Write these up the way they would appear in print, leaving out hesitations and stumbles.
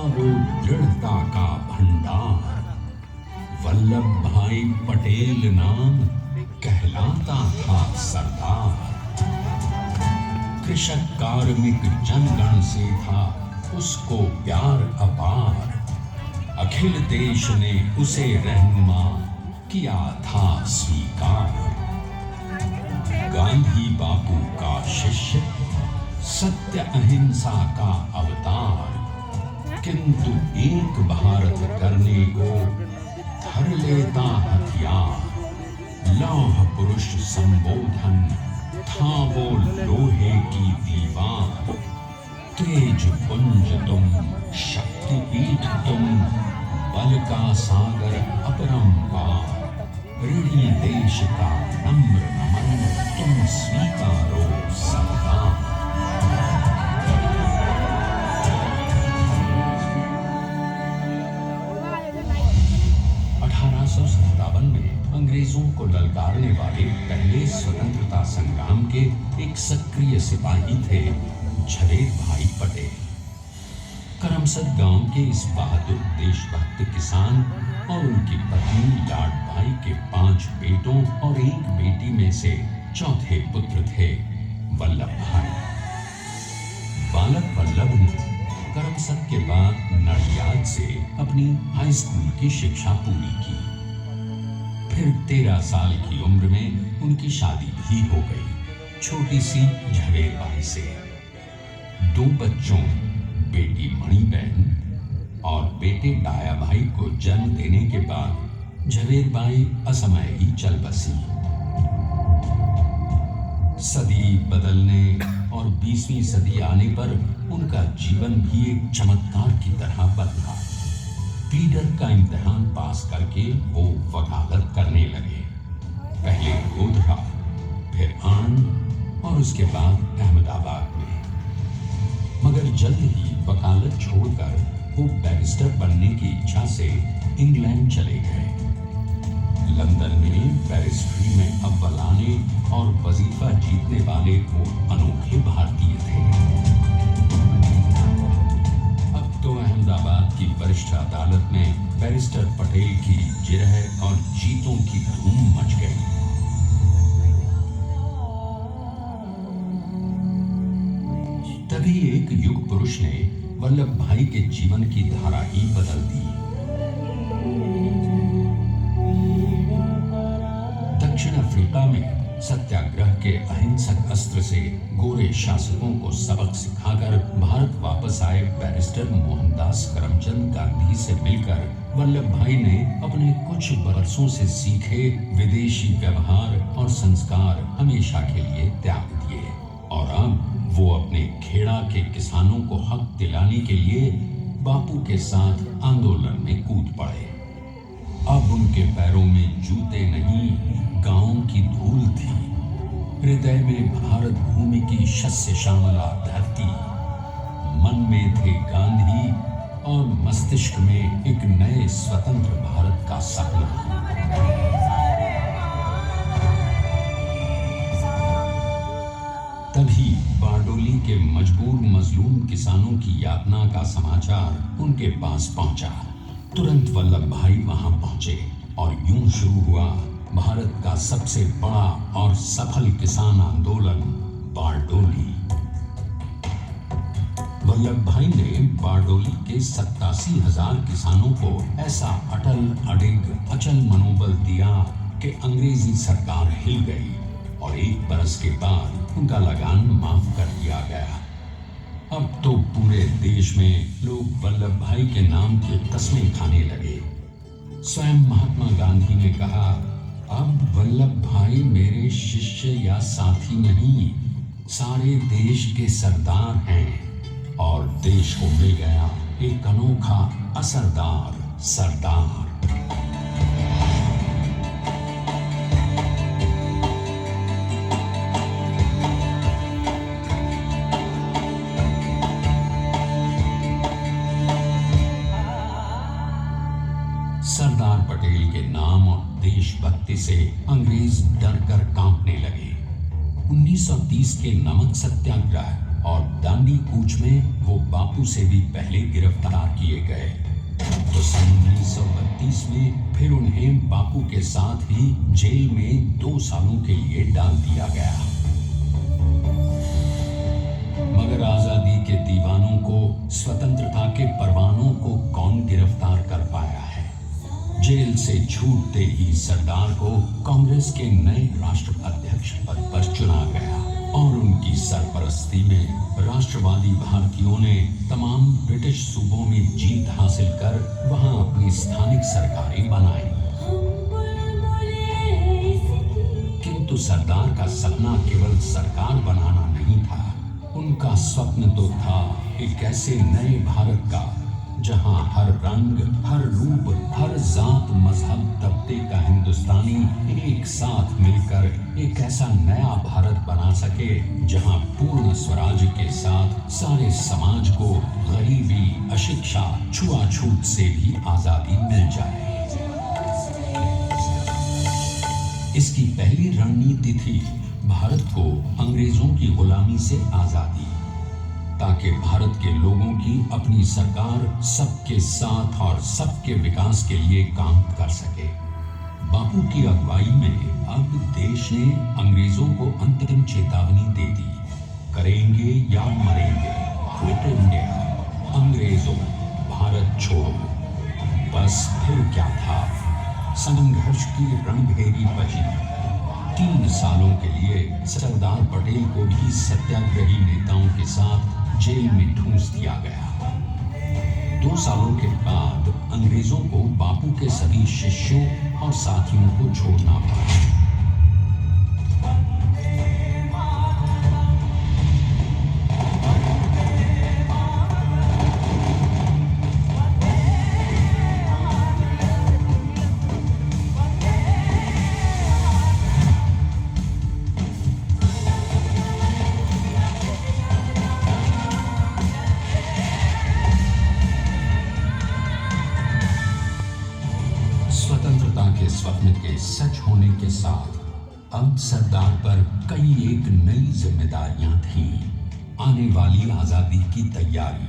वो दृढ़ता का भंडार। वल्लभ भाई पटेल नाम कहलाता था सरदार। कृषक कार्मिक जनगण से था उसको प्यार अपार। अखिल देश ने उसे रहनुमा किया था स्वीकार। गांधी बापू का शिष्य, सत्य अहिंसा का अवतार, किंतु एक भारत करने को धर लेता हथियार। लौह पुरुष संबोधन था वो लोहे की दीवार। तेज पुंज तुम, शक्ति पीठ तुम, बल का सागर अपरंपार। ऋणी देश का नम्र नमन तुम स्वीकारो सरदार। 1857 में अंग्रेजों को ललकारने वाले पहले स्वतंत्रता संग्राम के एक सक्रिय सिपाही थे झवेर भाई पटेल। करमसद गांव के इस बहादुर देशभक्त किसान और उनकी पत्नी लाड भाई के 5 बेटों और 1 बेटी में से चौथे पुत्र थे वल्लभ भाई। बालक वल्लभ ने करमसद के बाद नडियाद से अपनी हाई स्कूल की शिक्षा पूरी की। फिर 13 साल की उम्र में उनकी शादी भी हो गई, छोटी सी झवेर बाई से। 2 बच्चों, बेटी मणिबेन और बेटे डाया भाई को जन्म देने के बाद झवेर बाई असमय ही चल बसी। सदी बदलने और 20वीं सदी आने पर उनका जीवन भी एक चमत्कार की तरह बदला। प्लीडर का इम्तिहान पास करके वो वकालत करने लगे। पहले गोधरा, फिर आणंद और उसके बाद अहमदाबाद में। मगर जल्द ही वकालत छोड़कर वो बैरिस्टर बनने की इच्छा से इंग्लैंड चले गए। लंदन में बैरिस्ट्री में अव्वल आने और वजीफा जीतने वाले वो अनोखे भारतीय थे। अब तो अहमदाबाद की वरिष्ठ अदालत में बैरिस्टर पटेल की जिरह और जीतों की धूम मच गई। तभी एक युग पुरुष ने वल्लभ भाई के जीवन की धारा ही बदल दी। दक्षिण अफ्रीका में सत्याग्रह के अहिंसक अस्त्र से गोरे शासकों को सबक सिखाकर भारत वापस आए बैरिस्टर मोहनदास करमचंद गांधी से मिलकर वल्लभ भाई ने अपने कुछ बरसों से सीखे विदेशी व्यवहार और संस्कार हमेशा के लिए त्याग दिए और अब वो अपने खेड़ा के किसानों को हक दिलाने के लिए बापू के साथ आंदोलन में कूद पड़े। अब उनके पैरों में जूते नहीं, गांवों की धूल थी। हृदय में भारत भूमि की शस्य श्यामला धरती। मन में थे गांधी और मस्तिष्क में एक नए स्वतंत्र भारत का सपना। तभी बारडोली के मजबूर मजलूम किसानों की यातना का समाचार उनके पास पहुंचा। तुरंत वल्लभ भाई वहां पहुंचे और यूं शुरू हुआ भारत का सबसे बड़ा और सफल किसान आंदोलन बारडोली। वल्लभ भाई ने बारडोली के 87,000 किसानों को ऐसा अटल अडिग अचल मनोबल दिया कि अंग्रेजी सरकार हिल गई और 1 बरस के बाद उनका लगान माफ कर दिया गया। अब तो पूरे देश में लोग वल्लभ भाई के नाम की कस्में खाने लगे। स्वयं महात्मा गांधी ने कहा, अब वल्लभ भाई मेरे शिष्य या साथी नहीं, सारे देश के सरदार हैं और देश को मिल गया एक अनोखा असरदार सरदार। सरदार पटेल के नाम और देशभक्ति से अंग्रेज डर कर कांपने लगे। 1930 के नमक सत्याग्रह और दांडी कूच में वो बापू से भी पहले गिरफ्तार किए गए। तो सन 1932 में फिर उन्हें बापू के साथ ही जेल में 2 सालों के लिए डाल दिया गया। मगर आजादी के दीवानों को, स्वतंत्रता के परवानों को कौन गिरफ्तार कर पाया है? जेल से छूटते ही सरदार को कांग्रेस के नए राष्ट्राध्यक्ष पद पर चुना गया और उनकी सरपरस्ती में राष्ट्रवादी भारतीयों ने तमाम ब्रिटिश सूबों में जीत हासिल कर वहां अपनी स्थानिक सरकारें बनाई। किंतु सरदार का सपना केवल सरकार बनाना नहीं था। उनका स्वप्न तो था एक ऐसे नए भारत का जहां हर रंग, हर रूप, हर जात, मजहब, तबके का हिंदुस्तानी एक साथ मिलकर एक ऐसा नया भारत बना सके जहां पूर्ण स्वराज के साथ सारे समाज को गरीबी, अशिक्षा, छुआछूत से भी आजादी मिल जाए। इसकी पहली रणनीति थी भारत को अंग्रेजों की गुलामी से आजादी, ताकि भारत के लोगों की अपनी सरकार सबके साथ और सबके विकास के लिए काम कर सके। बापू की अगुवाई में अब देश ने अंग्रेजों को अंतिम चेतावनी दे दी, करेंगे या मरेंगे, क्विट इंडिया, अंग्रेजों, भारत छोड़ो। बस फिर क्या था, संघर्ष की रणभेरी बजी। 3 सालों के लिए सरदार पटेल को भी सत्याग्रही नेताओं के साथ जेल में ठूंस दिया गया। 2 सालों के बाद अंग्रेजों को बापू के सभी शिष्यों और साथियों को छोड़ना पड़ा। स्वतंत्रता के स्वप्न के सच होने के साथ अब सरदार पर कई एक नई जिम्मेदारियां थीं। आने वाली आजादी की तैयारी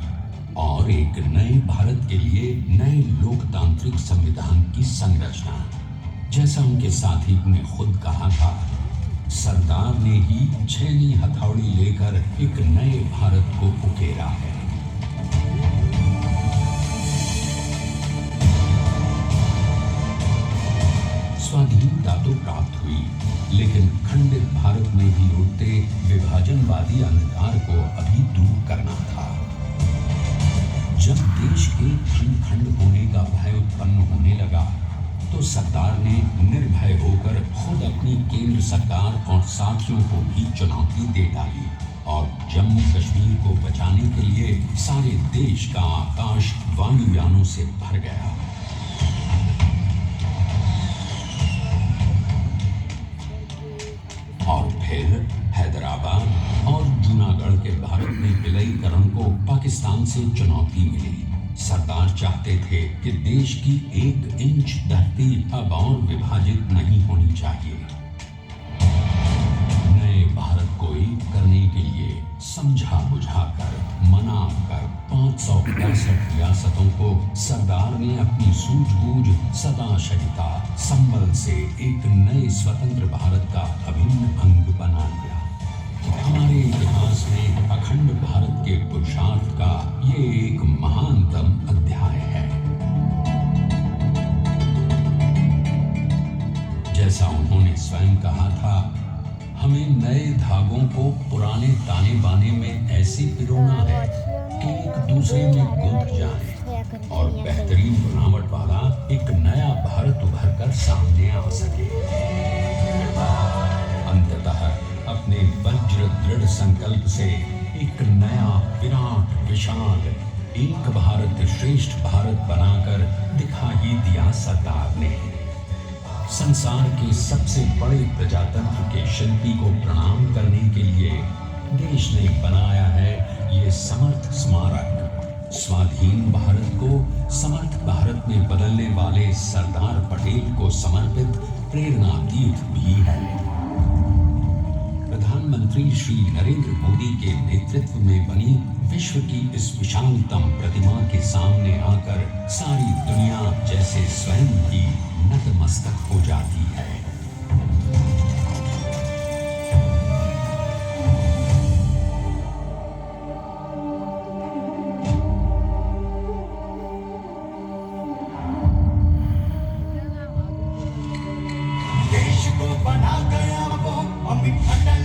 और एक नए भारत के लिए नए लोकतांत्रिक संविधान की संरचना। जैसा उनके साथी ने खुद कहा था, सरदार ने ही छेनी हथौड़ी लेकर एक नए भारत को उकेरा है। स्वाधीनता तो प्राप्त हुई, लेकिन खंडित भारत में ही उठते विभाजनवादी अंधकार को अभी दूर करना था। जब देश के खंड खंड होने का भय उत्पन्न होने लगा, तो सरदार ने निर्भय होकर खुद अपनी केंद्र सरकार और साथियों को भी चुनौती दे डाली और जम्मू कश्मीर को बचाने के लिए सारे देश का आकाश वायुयानों से भर गया। और फिर हैदराबाद और जूनागढ़ के भारत में विलयीकरण को पाकिस्तान से चुनौती मिली। सरदार चाहते थे कि देश की 1 इंच धरती अब और विभाजित नहीं होनी चाहिए। नए भारत को एक करने के लिए समझा बुझाकर, मना कर 565 रियासतों को सरदार ने अपनी सूझबूझ, सदाशरिता, संबल से एक नए स्वतंत्र भारत का अभिन्न अंग बना लिया। हमारे इतिहास में अखंड भारत के पुरुषार्थ का ये एक महानतम अध्याय है। जैसा उन्होंने स्वयं कहा था, हमें नए धागों को पुराने ताने बाने में ऐसे पिरोना है कि एक दूसरे में गुंथ जाए और बेहतरीन बनावट वाला एक नया भारत उभर कर सामने आ सके। अंततः अपने वज्र दृढ़ संकल्प से एक नया विराट विशाल एक भारत श्रेष्ठ भारत बनाकर दिखा ही दिया सरदार ने। संसार के सबसे बड़े प्रजातंत्र के शिल्पी को प्रणाम करने के लिए देश ने बनाया है ये समर्थ स्मारक। स्वाधीन भारत को समर्थ भारत में बदलने वाले सरदार पटेल को समर्पित प्रेरणा तीर्थ भी है। प्रधान प्रधानमंत्री श्री नरेंद्र मोदी के नेतृत्व में बनी विश्व की इस विशालतम प्रतिमा के सामने आकर सारी दुनिया जैसे स्वयं ही नतमस्तक हो जाती है। देश को बना गया वो अमित अटल,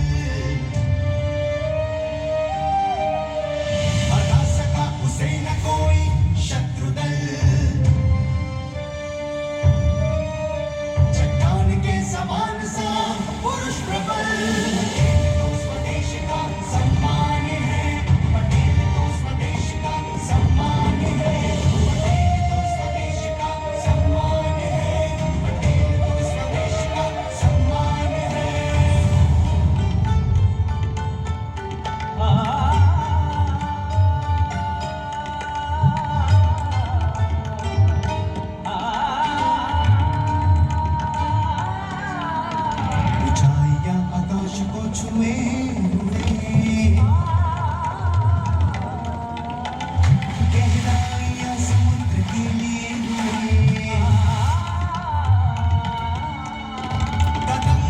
हरा सका उसे न कोई शत्रु दल, चट्टान के समान सा पुरुष प्रबल, पटेल तो स्वदेश का सम्मान है, पटेल तो स्वदेश का सम्मान है, पटेल तो स्वदेश का सम्मान है, पटेल तो स्वदेश का सम्मान है। ऊंचाइयां आकाश को छुए हुए, गहराइयां समुद्र के लिए हुए, कदम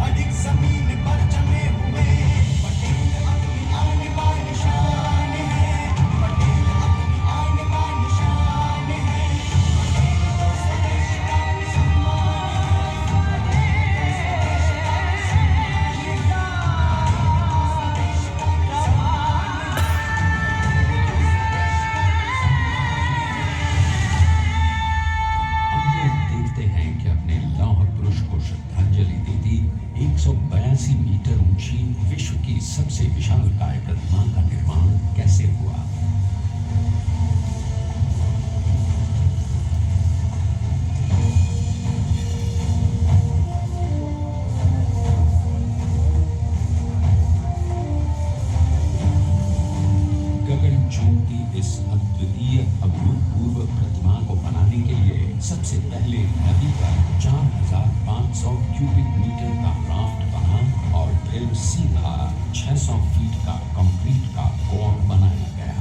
अधिक जमीन पर जमे हुए, पटेल अपनी आने वाली शान है, पटेल अपनी आने वाली शान है, पटेल तो स्वदेश का सम्मान है, पटेल तो स्वदेश का सम्मान है, स्वदेश का सम्मान है। हम ये देखते हैं कि अपने लौह पुरुष को श्रद्धांजलि देती 182 मीटर ऊंची विश्व की सबसे विशालकाय प्रतिमा का निर्माण कैसे हुआ। गगनचुंबी इस अद्वितीय अभूतपूर्व प्रतिमा को बनाने के लिए सबसे पहले नदी पर 4,500 क्यूबिक मीटर का राफ्ट बना और फिर सीधा 600 फीट का कंक्रीट का कोर बनाया गया।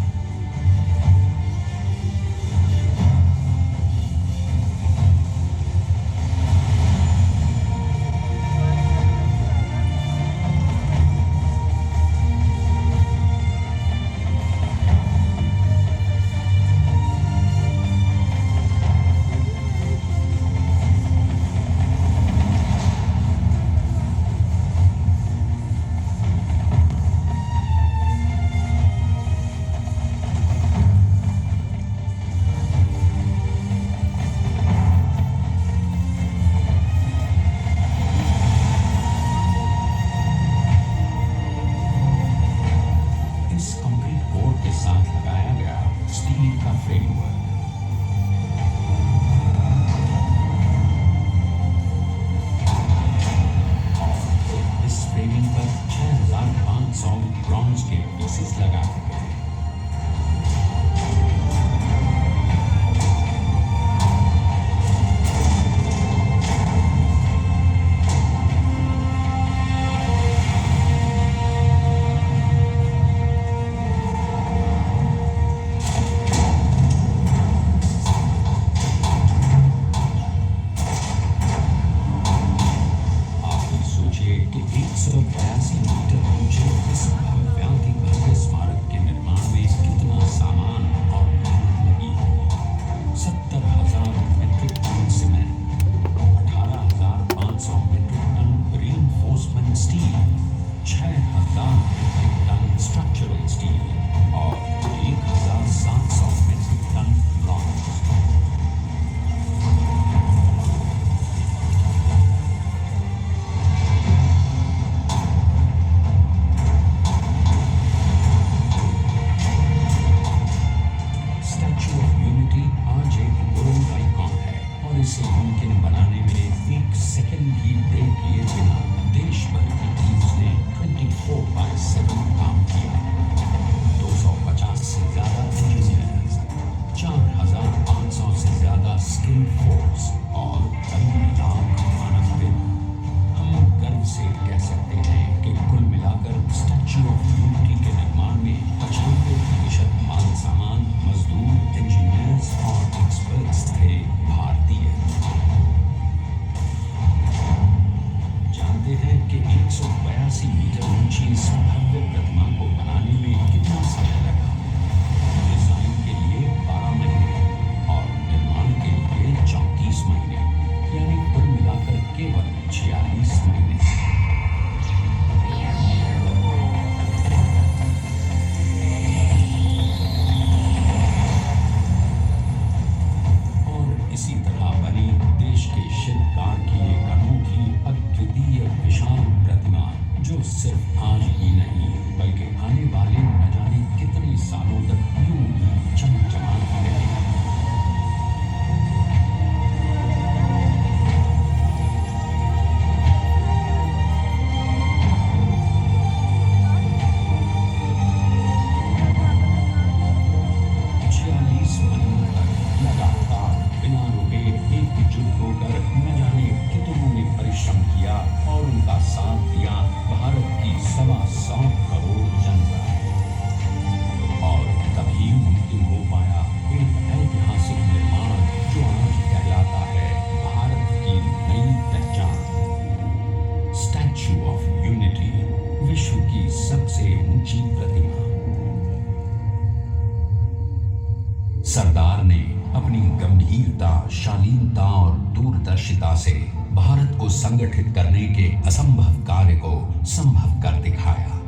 शालीनता और दूरदर्शिता से भारत को संगठित करने के असंभव कार्य को संभव कर दिखाया।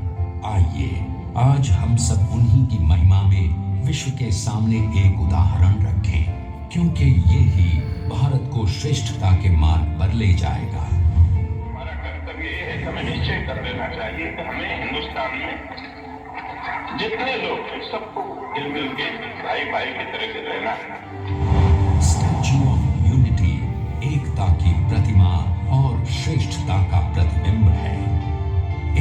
आइए आज हम सब उन्हीं की महिमा में विश्व के सामने एक उदाहरण रखें, क्योंकि ये ही भारत को श्रेष्ठता के मार्ग पर ले जाएगा। हमारा कर्तव्य ये है कि हमें निश्चय कर लेना चाहिए कि हमें हिंदुस्तान में जितने लोग हैं सबको मिल के भाई भाई की तरह से रहना है। स्टैच्यू ऑफ यूनिटी एकता की प्रतिमा और श्रेष्ठता का प्रतिबिंब है।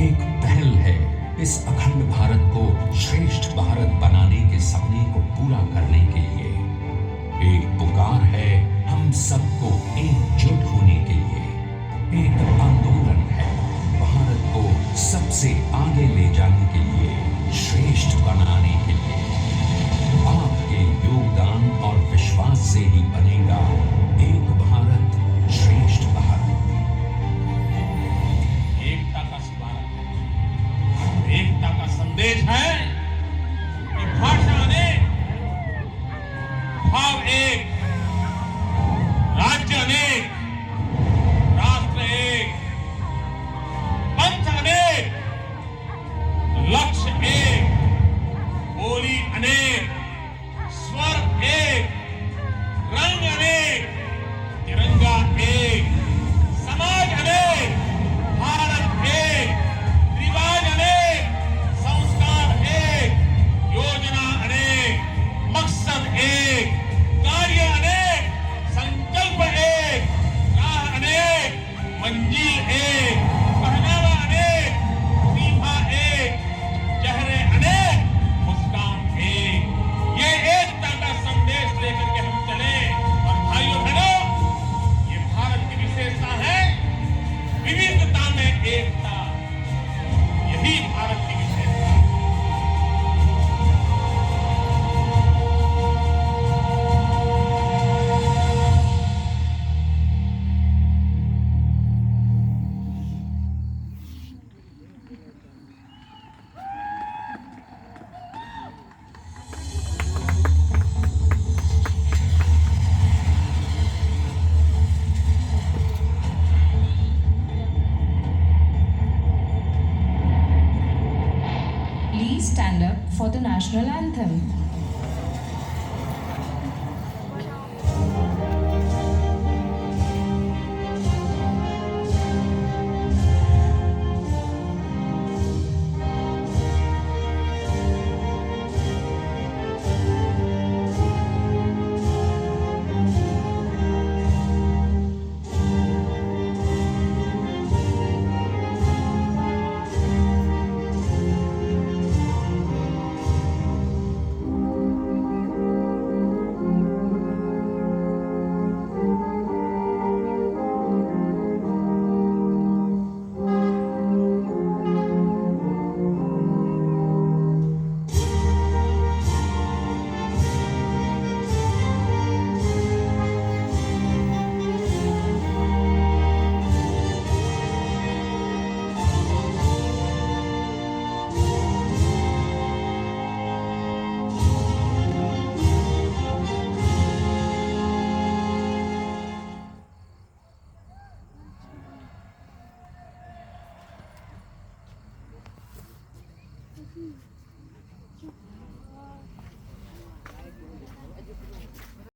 एक पहल है इस अखंड भारत को श्रेष्ठ भारत बनाने के सपने को पूरा करने के लिए। एक पुकार है हम सबको एकजुट होने के लिए। एक आंदोलन है भारत को सबसे आगे ले जाने के लिए, श्रेष्ठ बनाने के लिए। आपके योगदान और विश्वास से ही बनेगा एक भारत श्रेष्ठ भारत। एकता का स्मारक है, एकता का संदेश है कि भाषा अनेक, भाव एक, राज्य अनेक, राष्ट्र एक, पंथ अनेक, लक्ष्य एक, बोली अनेक, स्वर एक, रंग अनेक, तिरंगा एक, समाज अनेक, भारत एक, रिवाज अनेक, संस्कार एक, योजना अनेक, मकसद एक, कार्य अनेक, संकल्प एक, राह अनेक, मंजिल एक, पहनावा अनेक, सीमा एक, चेहरे अनेक, मुस्कान एक। ये एकता का संदेश लेकर के हम चले। और भाइयों बहनों, ये भारत की विशेषता है, विविधता में एकता। यही भारत की विशेषता है। Please stand up for the national anthem.